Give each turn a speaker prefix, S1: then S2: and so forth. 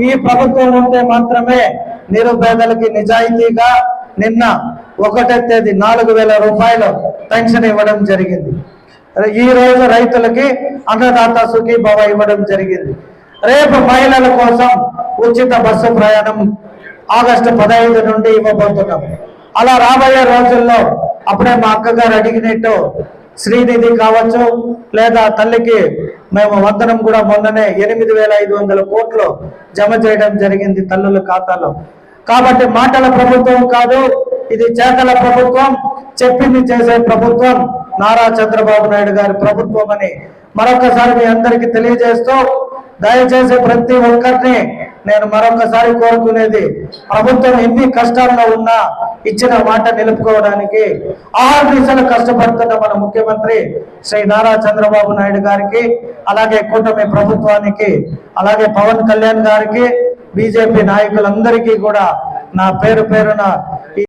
S1: ఈ ప్రభుత్వం ఉంటే మాత్రమే నిరుపేదలకి నిజాయితీగా నిన్న 1వ తేదీ 4,000 రూపాయలు పెన్షన్ ఇవ్వడం జరిగింది. ఈ రోజు రైతులకి అన్నదాత సుఖీభవ ఇవ్వడం జరిగింది. రేపు మహిళల కోసం ఉచిత బస్సు ప్రయాణం ఆగస్టు 15 నుండి ఇవ్వబోతున్నాం. అలా రాబోయే రోజుల్లో అప్పుడే మా అక్కగారు అడిగినట్టు శ్రీనిధి కావచ్చు, లేదా తల్లికి మేము వందనం కూడా మొన్ననే 8,500 కోట్లు జమ చేయడం జరిగింది తల్లుల ఖాతాలో. కాబట్టి మాటల ప్రభుత్వం కాదు, ఇది చేతల ప్రభుత్వం, చెప్పింది చేసే ప్రభుత్వం నారా చంద్రబాబు నాయుడు గారి ప్రభుత్వం అని మరొకసారి మీ అందరికీ తెలియజేస్తూ, దయచేసి ప్రతి ఒక్కరిని నేను మరొకసారి కోరుకునేది, ప్రభుత్వం ఎన్ని కష్టాల్లో ఉన్నా ఇచ్చిన మాట నిలుపుకోవడానికి ఆహర్నిశలు కష్టపడుతున్న మన ముఖ్యమంత్రి శ్రీ నారా చంద్రబాబు నాయుడు గారికి, అలాగే కూటమి ప్రభుత్వానికి, అలాగే పవన్ కళ్యాణ్ గారికి, బీజేపీ నాయకులందరికీ కూడా నా పేరు పేరున